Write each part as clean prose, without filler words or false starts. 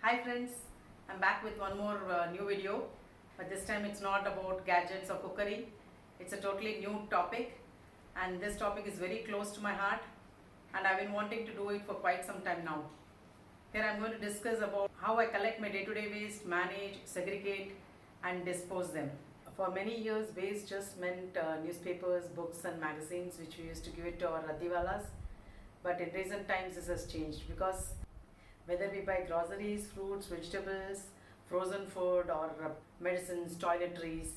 Hi friends, I'm back with one more new video, but this time it's not about gadgets or cookery. It's a totally new topic, and this topic is very close to my heart, and I've been wanting to do it for quite some time now. Here I'm going to discuss about how I collect my day-to-day waste, manage, segregate and dispose them. For many years, waste just meant newspapers, books and magazines which we used to give it to our raddiwalas. But in recent times this has changed, because whether we buy groceries, fruits, vegetables, frozen food or medicines, toiletries,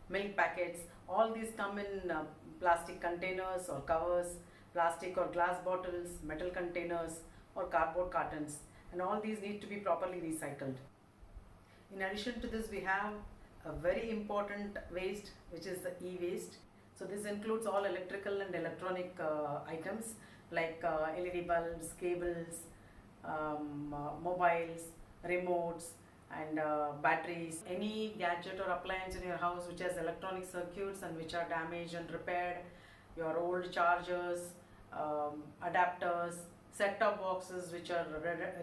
milk packets, all these come in plastic containers or covers, plastic or glass bottles, metal containers or cardboard cartons, and all these need to be properly recycled. In addition to this, we have a very important waste, which is the e-waste. So this includes all electrical and electronic items like LED bulbs, cables, mobiles, remotes and batteries. Any gadget or appliance in your house which has electronic circuits and which are damaged and repaired, your old chargers, adapters, set-top boxes which are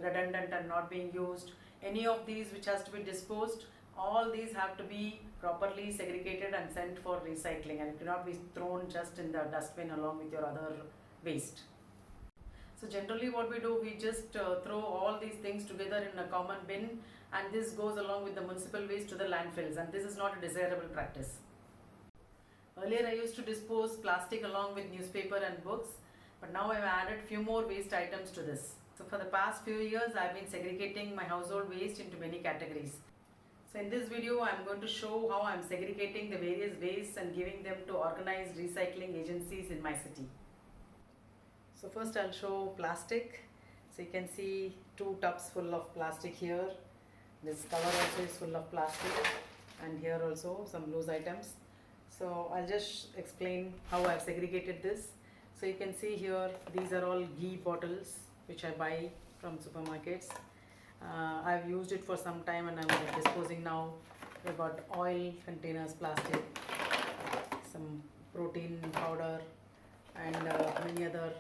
redundant and not being used, any of these which has to be disposed, all these have to be properly segregated and sent for recycling, and it cannot be thrown just in the dustbin along with your other waste. So generally what we do, we just throw all these things together in a common bin, and this goes along with the municipal waste to the landfills, and this is not a desirable practice. Earlier I used to dispose plastic along with newspaper and books, but now I have added few more waste items to this. So for the past few years I have been segregating my household waste into many categories. So in this video I am going to show how I am segregating the various wastes and giving them to organized recycling agencies in my city. So first I'll show plastic. So you can see 2 tubs full of plastic here. This cover also is full of plastic, and here also some loose items. So I'll just explain how I've segregated this. So you can see here, these are all ghee bottles which I buy from supermarkets. I've used it for some time and I'm disposing now. We've got oil containers, plastic, some protein powder and many other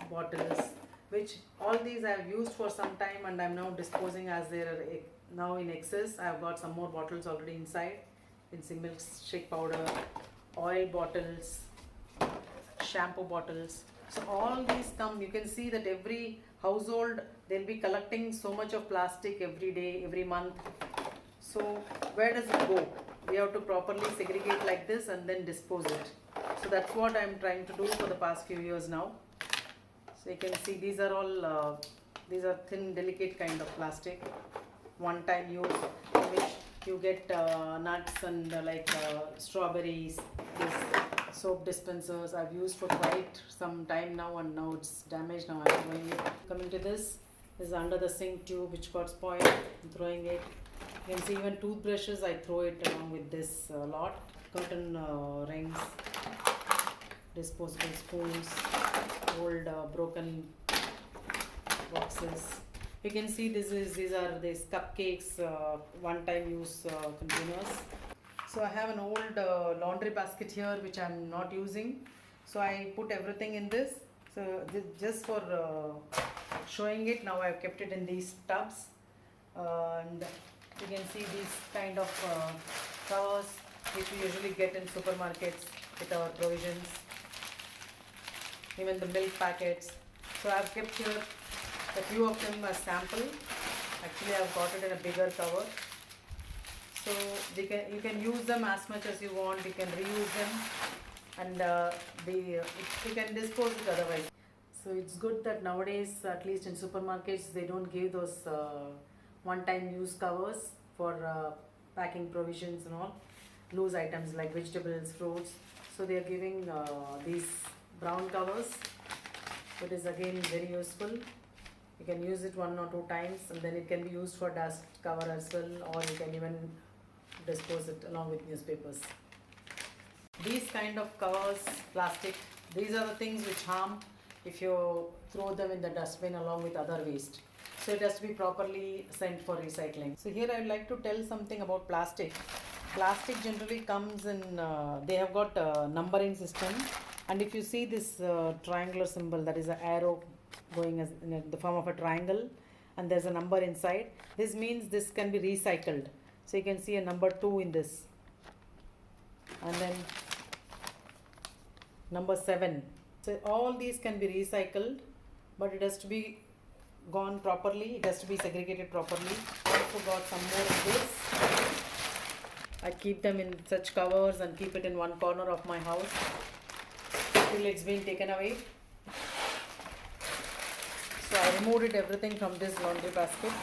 bottles, which all these I have used for some time and I'm now disposing as they are now in excess. I have got some more bottles already inside. You can see milkshake powder, oil bottles, shampoo bottles. So all these come, you can see that every household they'll be collecting so much of plastic every day, every month. So where does it go? We have to properly segregate like this and then dispose it. So that's what I'm trying to do for the past few years now. So you can see these are all these are thin, delicate kind of plastic, one time use, in which you get nuts and strawberries. This soap dispensers I've used for quite some time now, and now it's damaged. Now I'm throwing it. Coming to this is under the sink tube which got spoiled. I'm throwing it. You can see even toothbrushes I throw it along with this lot. Curtain rings, disposable spoons, old broken boxes. You can see these are these cupcakes, one time use containers. So I have an old laundry basket here which I am not using, so I put everything in this. So this just for showing it, now I have kept it in these tubs, and you can see these kind of covers which we usually get in supermarkets with our provisions, even the milk packets. So I have kept here a few of them as sample. Actually I have got it in a bigger cover. So you can use them as much as you want, you can reuse them, and you can dispose it otherwise. So it's good that nowadays, at least in supermarkets, they don't give those one-time use covers for packing provisions and all, loose items like vegetables, fruits. So they are giving these brown covers. So it is again very useful. You can use it 1 or 2 times, and then it can be used for dust cover as well, or you can even dispose it along with newspapers. These kind of covers, plastic, these are the things which harm if you throw them in the dustbin along with other waste. So it has to be properly sent for recycling. So here I would like to tell something about plastic. Plastic generally comes in, they have got a numbering system, and if you see this triangular symbol, that is an arrow going as in the form of a triangle, and there's a number inside. This means this can be recycled. So you can see a number 2 in this. And then number 7. So all these can be recycled, but it has to be gone properly. It has to be segregated properly. I also got some more of this. I keep them in such covers and keep it in one corner of my house till it's been taken away. So I removed it everything from this laundry basket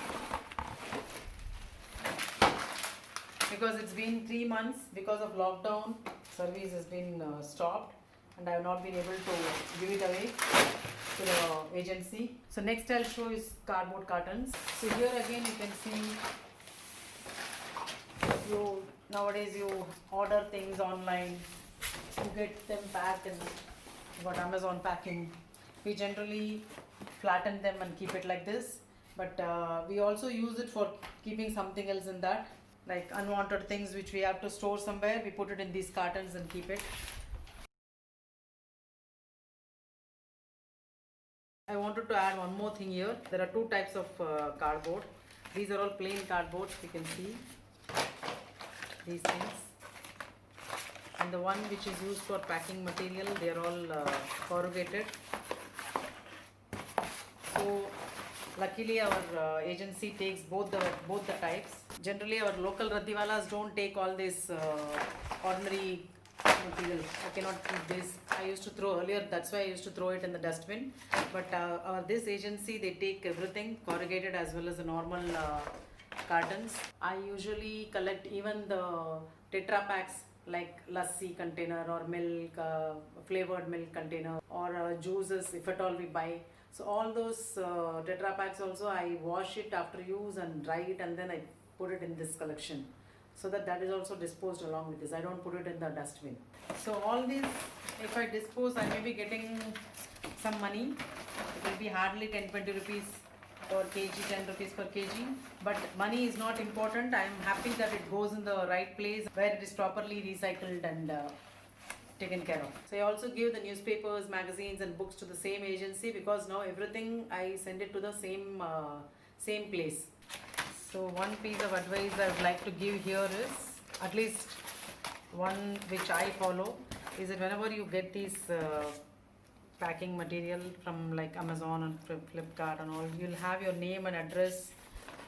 because it's been 3 months because of lockdown. Service has been stopped and I have not been able to give it away to the agency. So next I'll show is cardboard cartons. So here again you can see nowadays you order things online, you get them packed and you got Amazon packing. We generally flatten them and keep it like this, but we also use it for keeping something else in that, like unwanted things which we have to store somewhere. We put it in these cartons and keep it. I wanted to add one more thing here. There are 2 types of cardboard. These are all plain cardboards, you can see these things, and the one which is used for packing material, they are all corrugated. So luckily our agency takes both the types. Generally our local Raddiwalas don't take all this ordinary material. I cannot keep this. I used to throw earlier, that's why I used to throw it in the dustbin. But this agency, they take everything, corrugated as well as the normal cartons. I usually collect even the Tetra packs like lassi container or milk, flavored milk container, or juices if at all we buy. So all those Tetra packs also I wash it after use and dry it, and then I put it in this collection, so that is also disposed along with this. I don't put it in the dustbin. So all these, if I dispose, I may be getting some money. It will be hardly 10-20 rupees per kg, 10 rupees per kg. But money is not important. I am happy that it goes in the right place where it is properly recycled and taken care of. So I also give the newspapers, magazines and books to the same agency, because now everything I send it to the same place. So one piece of advice I would like to give here is, at least one which I follow, is that whenever you get these packing material from like Amazon and Flipkart and all, you'll have your name and address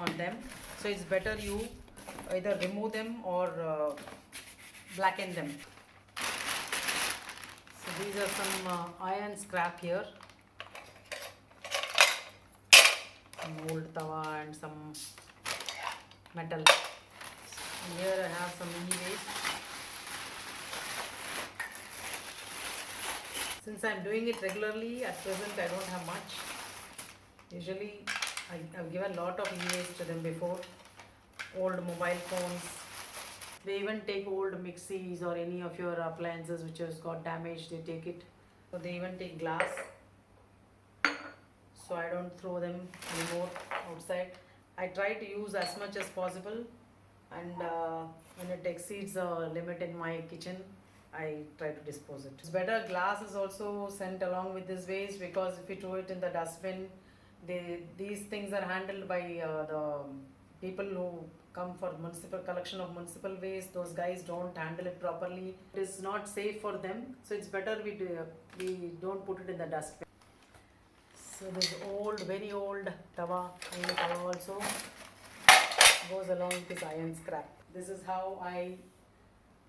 on them. So it's better you either remove them or blacken them. So these are some iron scrap here, some old tawa and some metal. And here I have some e-waste. Since I am doing it regularly, at present I don't have much. Usually I've given a lot of e-waste to them before. Old mobile phones. They even take old mixies or any of your appliances which has got damaged, they take it. So they even take glass. So I don't throw them anymore outside. I try to use as much as possible, and when it exceeds the limit in my kitchen, I try to dispose it. It's better glass is also sent along with this waste, because if you throw it in the dustbin, these things are handled by the people who come for municipal collection of municipal waste. Those guys don't handle it properly. It is not safe for them. So it's better we don't put it in the dustbin. So this old, very old tawa, iron tawa also goes along with this iron scrap. This is how I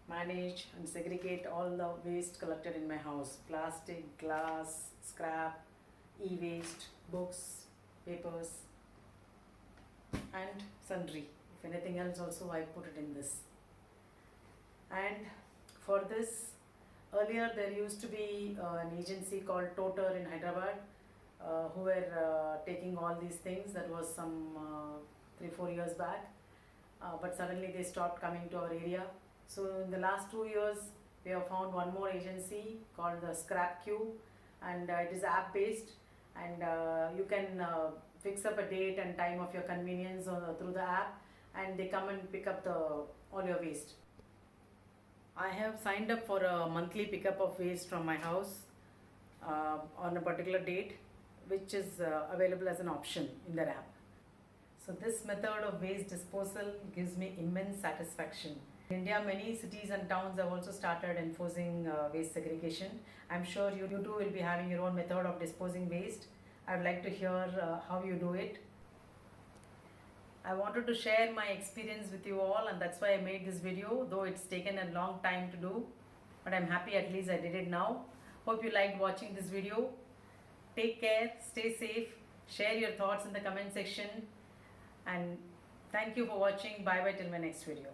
manage and segregate all the waste collected in my house: plastic, glass, scrap, e-waste, books, papers and sundry. If anything else also, I put it in this. And for this, earlier there used to be an agency called Toter in Hyderabad who were taking all these things. That was some 3-4 years back, but suddenly they stopped coming to our area. So in the last 2 years, we have found one more agency called the Scrap Queue, and it is app based, and you can fix up a date and time of your convenience through the app, and they come and pick up all your waste. I have signed up for a monthly pickup of waste from my house on a particular date, which is available as an option in their app. So this method of waste disposal gives me immense satisfaction. In India, many cities and towns have also started enforcing waste segregation. I'm sure you too will be having your own method of disposing waste. I would like to hear how you do it. I wanted to share my experience with you all, and that's why I made this video, though it's taken a long time to do, but I'm happy at least I did it now. Hope you liked watching this video. Take care, stay safe, share your thoughts in the comment section, and thank you for watching. Bye bye till my next video.